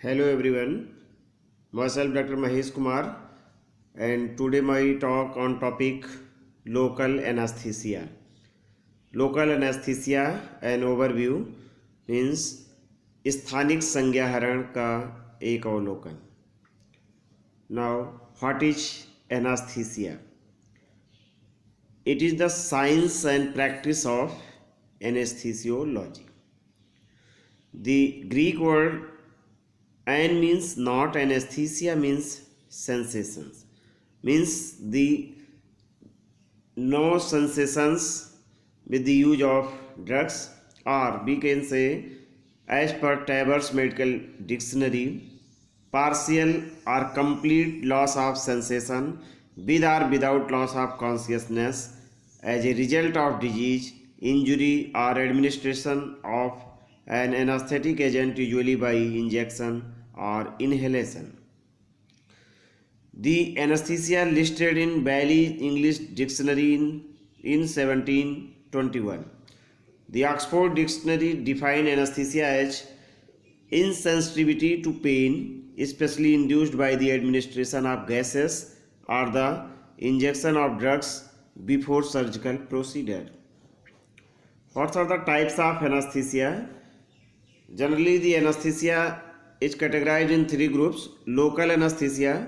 Hello everyone, myself Dr. Mahesh Kumar and today my talk on topic local anesthesia. Local anesthesia an overview means स्थानिक संज्ञाहरण का एक अवलोकन. Now what is anesthesia? It is the science and practice of anesthesiology. The Greek word and means not anesthesia means sensations, means the no sensations with the use of drugs, or we can say as per Tabor's medical dictionary, partial or complete loss of sensation with or without loss of consciousness as a result of disease, injury or administration of an anesthetic agent, usually by injection or inhalation. The anesthesia listed in Bailey English Dictionary in 1721. The Oxford Dictionary defined anesthesia as insensitivity to pain, especially induced by the administration of gases or the injection of drugs before surgical procedure. What are the types of anesthesia? Generally, the anesthesia is categorized in three groups: local anesthesia,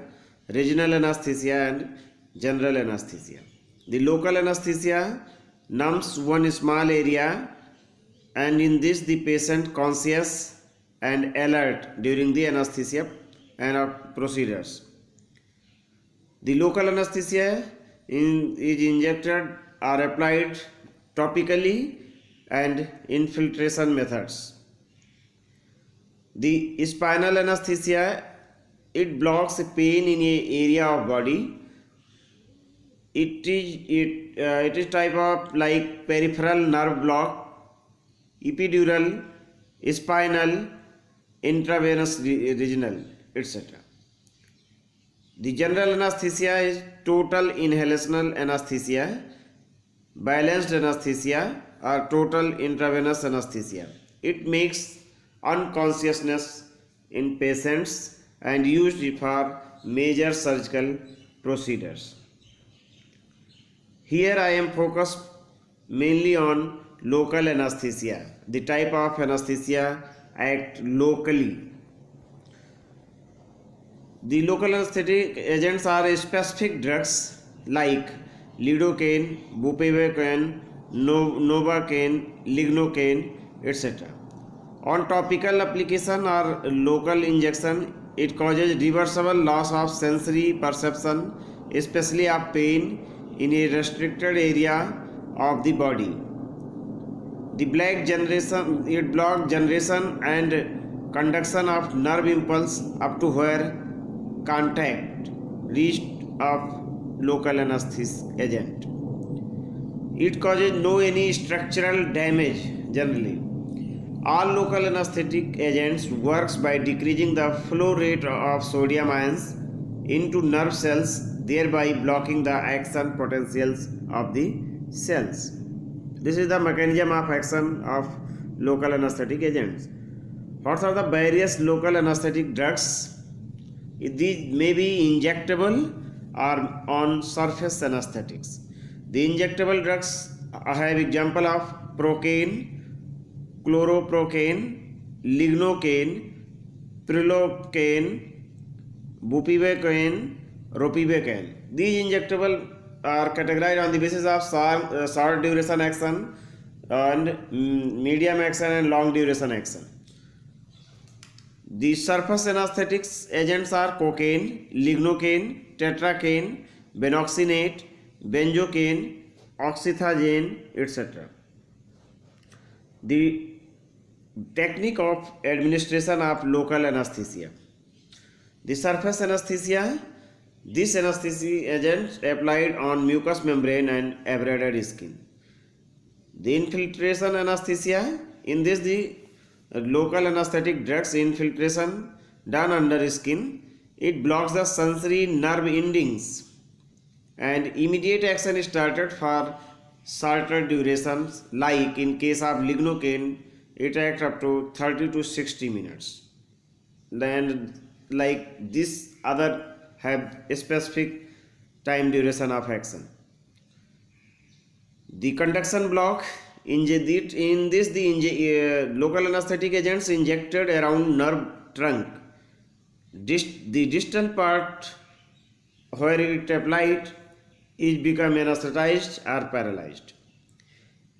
regional anesthesia, and general anesthesia. The local anesthesia numbs one small area, and in this the patient conscious and alert during the anesthesia and procedures. The local anesthesia is injected or applied topically and infiltration methods. The spinal anesthesia, it blocks pain in a area of body. It is type of like peripheral nerve block, epidural, spinal, intravenous regional, etc. The general anesthesia is total inhalational anesthesia, balanced anesthesia, or total intravenous anesthesia. It makes unconsciousness in patients and used for major surgical procedures. Here I am focused mainly on local anesthesia. The type of anesthesia act locally. The local anesthetic agents are specific drugs like lidocaine, bupivacaine, novocaine, lignocaine, etc. On topical application or local injection, it causes reversible loss of sensory perception, especially of pain in a restricted area of the body. The it blocks generation and conduction of nerve impulse up to where contact reached of local anesthetic agent. It causes no any structural damage generally. All local anesthetic agents works by decreasing the flow rate of sodium ions into nerve cells, thereby blocking the action potentials of the cells. This is the mechanism of action of local anesthetic agents. What are the various local anesthetic drugs? These may be injectable or on surface anesthetics. The injectable drugs have example of procaine, chloroprocaine, lignocaine, prilocaine, bupivacaine, ropivacaine. These injectable are categorized on the basis of short duration action and medium action and long duration action. The surface anesthetics agents are cocaine, lignocaine, tetracaine, benoxynate, benzocaine, oxethogen, etc. The technique of administration of local anesthesia. The surface anesthesia, this anesthesia agent applied on mucous membrane and abraded skin. The infiltration anesthesia, in this the local anesthetic drugs infiltration done under skin. It blocks the sensory nerve endings and immediate action is started for shorter durations, like in case of lignocaine it acts up to 30 to 60 minutes. and like this other have a specific time duration of action. The conduction block, in this the local anesthetic agents injected around nerve trunk. The distal part where it applied is become anesthetized or paralyzed.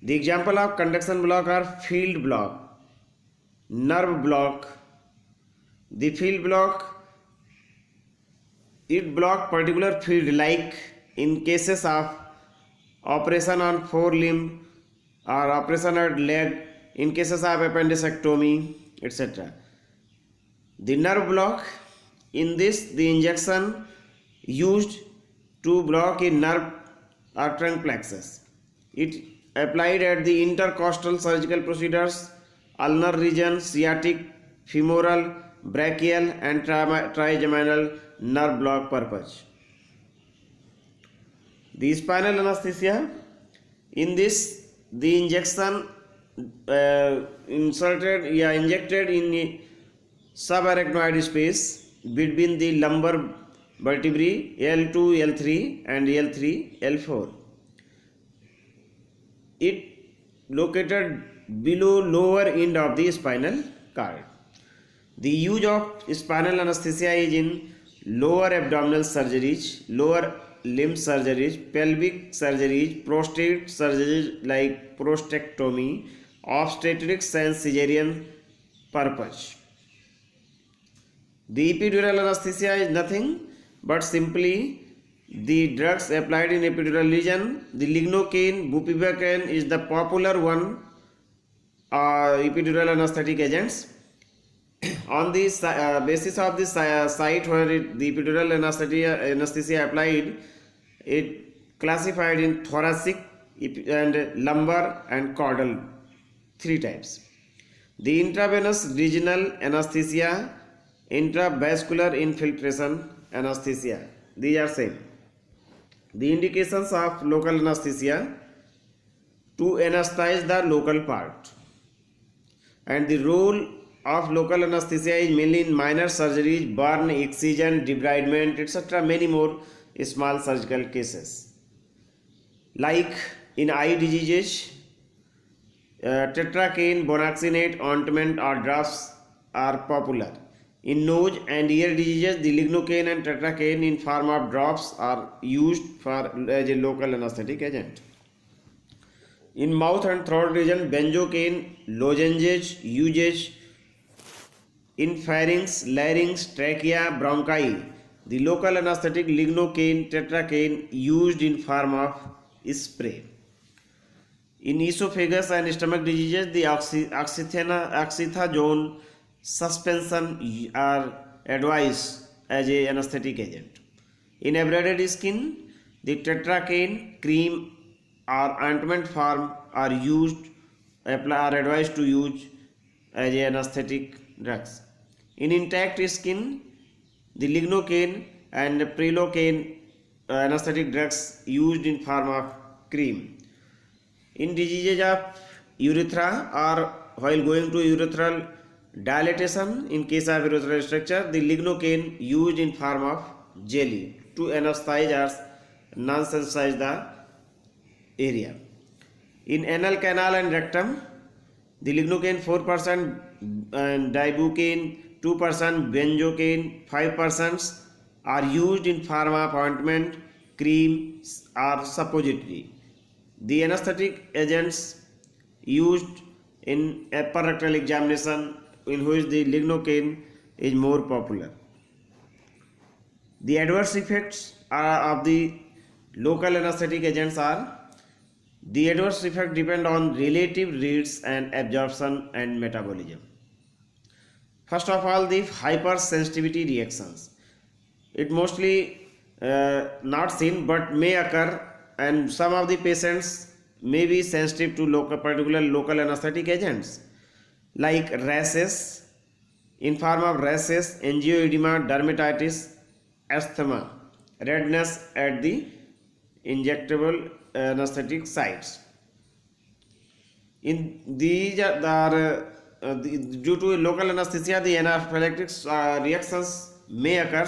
The example of conduction block are field block, nerve block. The field block, it block particular field, like in cases of operation on forelimb or operation on leg, in cases of appendectomy, etc. The nerve block, in this the injection used to block a nerve or trunk plexus. It applied at the intercostal surgical procedures, ulnar region, sciatic, femoral, brachial and trigeminal nerve block purpose. The spinal anesthesia, in this the injection injected in subarachnoid space between the lumbar vertebrae L2, L3 and L3, L4. It located below lower end of the spinal cord. The use of spinal anesthesia is in lower abdominal surgeries, lower limb surgeries, pelvic surgeries, prostate surgeries like prostatectomy, obstetrics and cesarean purpose. The epidural anesthesia is nothing but simply the drugs applied in epidural region. The lignocaine, bupivacaine is the popular one epidural anesthetic agents. On the basis of the site where the epidural anesthesia applied, it classified in thoracic and lumbar and caudal, three types. The intravenous regional anesthesia, intravascular infiltration anesthesia, these are same. The indications of local anesthesia: to anesthetize the local part, and the role of local anesthesia is mainly in minor surgeries, burn, excision, debridement, etc. Many more small surgical cases. Like in eye diseases, tetracaine, bonaxinate, ointment or drops are popular. In nose and ear diseases, the lignocaine and tetracaine in form of drops are used as a local anesthetic agent. In mouth and throat region, benzocaine lozenges used in pharynx, larynx, trachea, bronchi. The local anesthetic lignocaine, tetracaine used in form of spray. In esophagus and stomach diseases, the oxythazone suspension are advised as a anesthetic agent. In abraded skin, the tetracaine cream or ointment form are advised to use as a anesthetic drugs. In intact skin, the lignocaine and prilocaine anesthetic drugs used in form of cream. In diseases of urethra or while going to urethral dilatation, in case of urethral structure, the lignocaine used in form of jelly to anesthetize or non-sensitize the area. In anal canal and rectum, the lignocaine 4% and dibucaine 2%, benzocaine 5% are used in form of ointment, cream or suppository. The anesthetic agents used in upper rectal examination, in which the lignocaine is more popular. The adverse effects of the local anesthetic agents are: the adverse effects depend on relative rates and absorption and metabolism. First of all, the hypersensitivity reactions. It mostly not seen but may occur, and some of the patients may be sensitive to particular local anesthetic agents, like rashes, in form of rashes, angioedema, dermatitis, asthma, redness at the injectable anesthetic sites. In these are due to local anesthesia, the anaphylactic reactions may occur,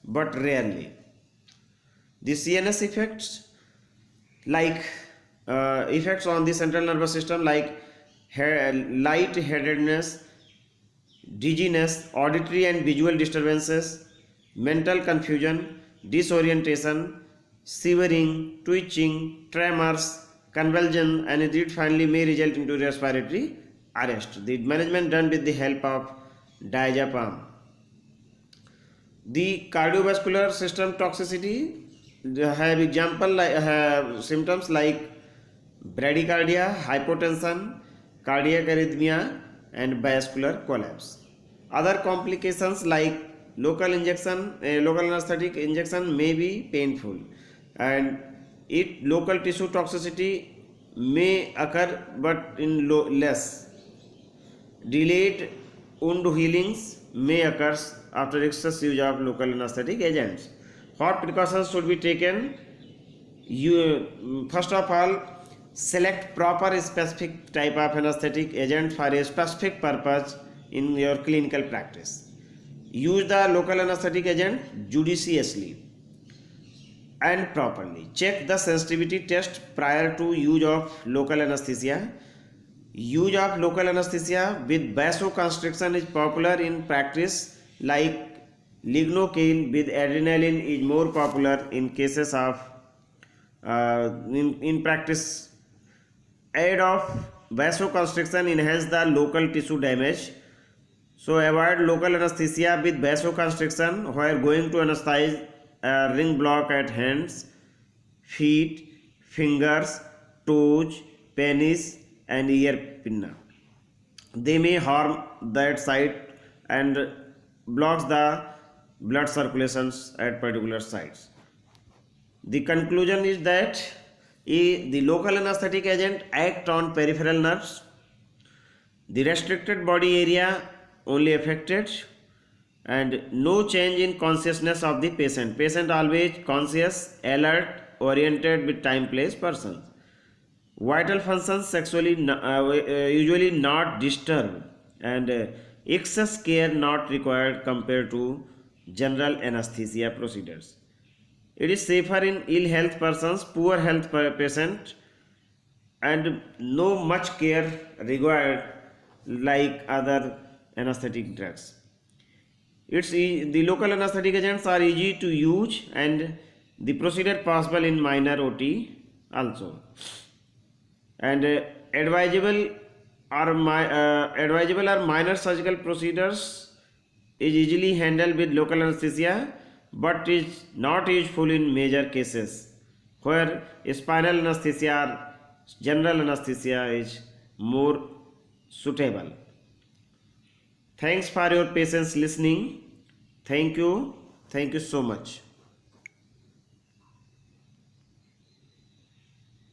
but rarely. The CNS effects, like effects on the central nervous system, like lightheadedness, dizziness, auditory and visual disturbances, mental confusion, disorientation, shivering, twitching, tremors, convulsion, and it finally may result into respiratory arrest. The management done with the help of diazepam. The cardiovascular system toxicity have symptoms like bradycardia, hypotension, cardiac arrhythmia, and vascular collapse. Other complications like local anesthetic injection may be painful, and local tissue toxicity may occur, but in less. Delayed wound healings may occur after excess use of local anesthetic agents. What precautions should be taken? First of all, select proper specific type of anesthetic agent for a specific purpose in your clinical practice. Use the local anesthetic agent judiciously and properly. Check the sensitivity test prior to use of local anesthesia. Use of local anesthesia with vasoconstriction is popular in practice, like lignocaine with adrenaline is more popular in cases of in practice. Aid of vasoconstriction enhance the local tissue damage, so avoid local anesthesia with vasoconstriction where going to anesthetize ring block at hands, feet, fingers, toes, penis, and ear pinna. They may harm that site and blocks the blood circulations at particular sites. The conclusion is that the local anesthetic agent act on peripheral nerves. The restricted body area only affected, and no change in consciousness of the patient. Patient always conscious, alert, oriented with time, place, person. Vital functions sexually usually not disturbed, and excess care not required compared to general anesthesia procedures. It is safer in ill health persons, poor health patient, and no much care required like other anesthetic drugs. The local anesthetic agents are easy to use, and the procedure possible in minor OT also. And advisable or minor surgical procedures is easily handled with local anesthesia, but is not useful in major cases where spinal anesthesia or general anesthesia is more suitable. Thanks for your patience listening. Thank you so much.